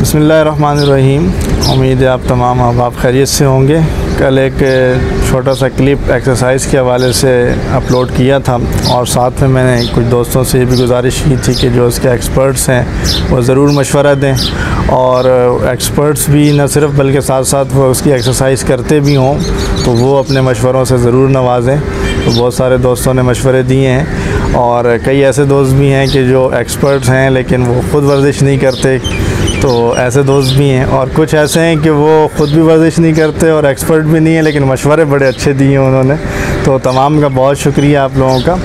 बिस्मिल्लाहिर्रहमानिर्रहीम। उम्मीद है आप तमाम आप खैरियत से होंगे। कल एक छोटा सा क्लिप एक्सरसाइज के हवाले से अपलोड किया था और साथ में मैंने कुछ दोस्तों से ये भी गुजारिश की थी कि जो उसके एक्सपर्ट्स हैं वो ज़रूर मशवरा दें, और एक्सपर्ट्स भी न सिर्फ बल्कि साथ साथ वो उसकी एक्सरसाइज करते भी हों तो वो अपने मशवरों से ज़रूर नवाजें। तो बहुत सारे दोस्तों ने मशवरे दिए हैं और कई ऐसे दोस्त भी हैं कि जो एक्सपर्ट्स हैं लेकिन वो ख़ुद वर्जिश नहीं करते, तो ऐसे दोस्त भी हैं। और कुछ ऐसे हैं कि वो ख़ुद भी वर्जिश नहीं करते और एक्सपर्ट भी नहीं है लेकिन मशवरे बड़े अच्छे दिए उन्होंने। तो तमाम का बहुत शुक्रिया आप लोगों का।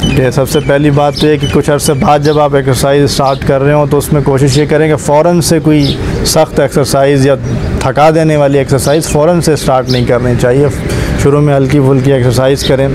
कि सबसे पहली बात तो ये कि कुछ अर्से बाद जब आप एक्सरसाइज स्टार्ट कर रहे हो तो उसमें कोशिश ये करें कि फ़ौरन से कोई सख्त एक्सरसाइज या थका देने वाली एक्सरसाइज फ़ौरन से स्टार्ट नहीं करनी चाहिए। शुरू में हल्की फुल्की एक्सरसाइज करें,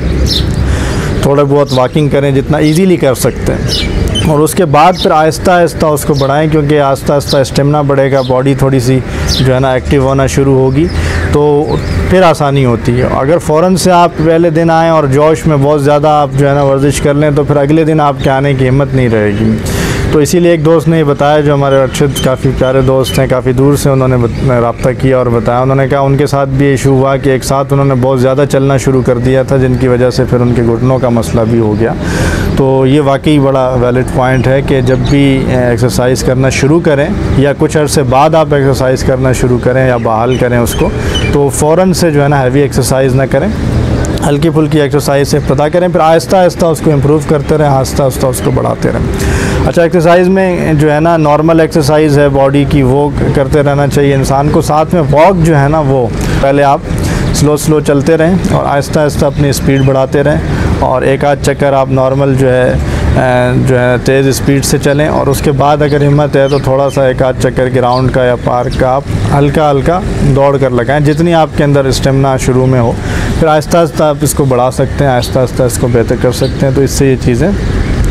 थोड़ा बहुत वॉकिंग करें जितना इजीली कर सकते हैं, और उसके बाद फिर आहिस्ता आहिस्ता उसको बढ़ाएं, क्योंकि आहिस्ता आहिस्ता स्टेमिना बढ़ेगा, बॉडी थोड़ी सी जो है ना एक्टिव होना शुरू होगी तो फिर आसानी होती है। अगर फ़ौरन से आप पहले दिन आएँ और जोश में बहुत ज़्यादा आप जो है ना वर्जिश कर लें तो फिर अगले दिन आपके आने की हिम्मत नहीं रहेगी। तो इसीलिए एक दोस्त ने ये बताया, जो हमारे अच्छे काफ़ी प्यारे दोस्त हैं, काफ़ी दूर से उन्होंने रब्ता किया और बताया। उन्होंने कहा उनके साथ भी इशू हुआ कि एक साथ उन्होंने बहुत ज़्यादा चलना शुरू कर दिया था जिनकी वजह से फिर उनके घुटनों का मसला भी हो गया। तो ये वाकई बड़ा वैलिड पॉइंट है कि जब भी एक्सरसाइज करना शुरू करें या कुछ अर्से बाद आप एक्सरसाइज करना शुरू करें या बहाल करें उसको, तो फ़ौरन से जो है ना हैवी एक्सरसाइज ना करें, हल्की फुल्की एक्सरसाइज से पता करें, फिर आहिस्ता आहिस्ता उसको इम्प्रूव करते रहें, आहिस्ता आहिस्ता उसको बढ़ाते रहें। अच्छा, एक्सरसाइज में जो है ना नॉर्मल एक्सरसाइज है बॉडी की, वो करते रहना चाहिए इंसान को। साथ में वॉक जो है ना, वो पहले आप स्लो चलते रहें और आहिस्ता आहिस्ता अपनी स्पीड बढ़ाते रहें, और एक आध चक्कर आप नॉर्मल जो है तेज़ स्पीड से चलें, और उसके बाद अगर हिम्मत है तो थोड़ा सा एक आध चक्कर ग्राउंड का या पार्क का आप हल्का हल्का दौड़ कर लगाएं, जितनी आपके अंदर स्टेमिना शुरू में हो। फिर आहिस्ता आहिस्ता आप इसको बढ़ा सकते हैं, आहिस्ता आहिस्ता इसको बेहतर कर सकते हैं, तो इससे ये चीज़ें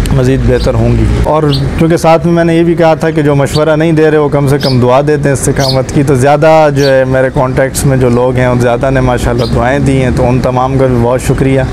मज़ीद बेहतर होंगी। और क्योंकि साथ में मैंने ये भी कहा था कि जो मशवरा नहीं दे रहे वो कम से कम दुआ देते हैं इस्तिकामत की, तो ज़्यादा जो है मेरे कॉन्टेक्ट्स में जो लोग हैं उन ज़्यादा ने माशाल्लाह दुआएं दी हैं, तो उन तमाम का भी बहुत शुक्रिया।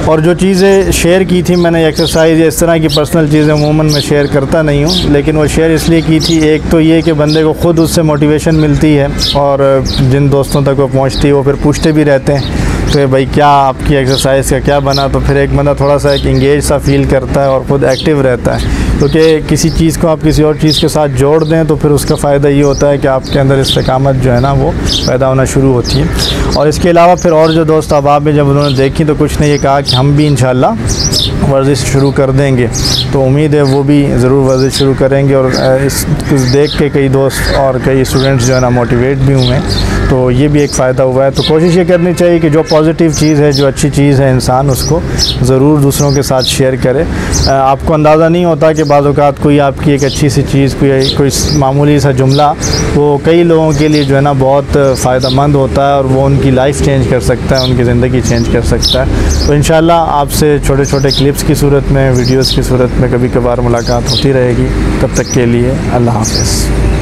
और जो चीज़ें शेयर की थी मैंने, एक्सरसाइज इस तरह की पर्सनल चीज़ें अमूमन मैं शेयर करता नहीं हूँ, लेकिन वो शेयर इसलिए की थी, एक तो ये कि बंदे को ख़ुद उससे मोटिवेशन मिलती है, और जिन दोस्तों तक वो पहुँचती है वो फिर पूछते भी रहते हैं तो भाई क्या आपकी एक्सरसाइज का क्या बना, तो फिर एक बंदा थोड़ा सा एक इंगेज सा फील करता है और ख़ुद एक्टिव रहता है। क्योंकि किसी चीज़ को आप किसी और चीज़ के साथ जोड़ दें तो फिर उसका फ़ायदा ये होता है कि आपके अंदर इस्तिकामत जो है ना वो पैदा होना शुरू होती है। और इसके अलावा फिर और जो दोस्त अहबाब में जब उन्होंने देखी तो कुछ ने ये कहा कि हम भी इंशाल्लाह वर्जिश शुरू कर देंगे, तो उम्मीद है वो भी ज़रूर वर्जिश शुरू करेंगे। और इस देख के कई दोस्त और कई स्टूडेंट्स जो है ना मोटिवेट भी हुए हैं, तो ये भी एक फ़ायदा हुआ है। तो कोशिश ये करनी चाहिए कि जो पॉजिटिव चीज़ है, जो अच्छी चीज़ है, इंसान उसको ज़रूर दूसरों के साथ शेयर करे। आपको अंदाज़ा नहीं होता कि बाज़ औक़ात कोई आपकी एक अच्छी सी चीज़, कोई मामूली सा जुमला वो कई लोगों के लिए जो है ना बहुत फ़ायदेमंद होता है और वो उनकी लाइफ चेंज कर सकता है, उनकी ज़िंदगी चेंज कर सकता है। तो इंशाल्लाह आपसे छोटे छोटे क्लिप्स की सूरत में, वीडियोज़ की सूरत में कभी कभार मुलाकात होती रहेगी। तब तक के लिए अल्लाह हाफ़िज़।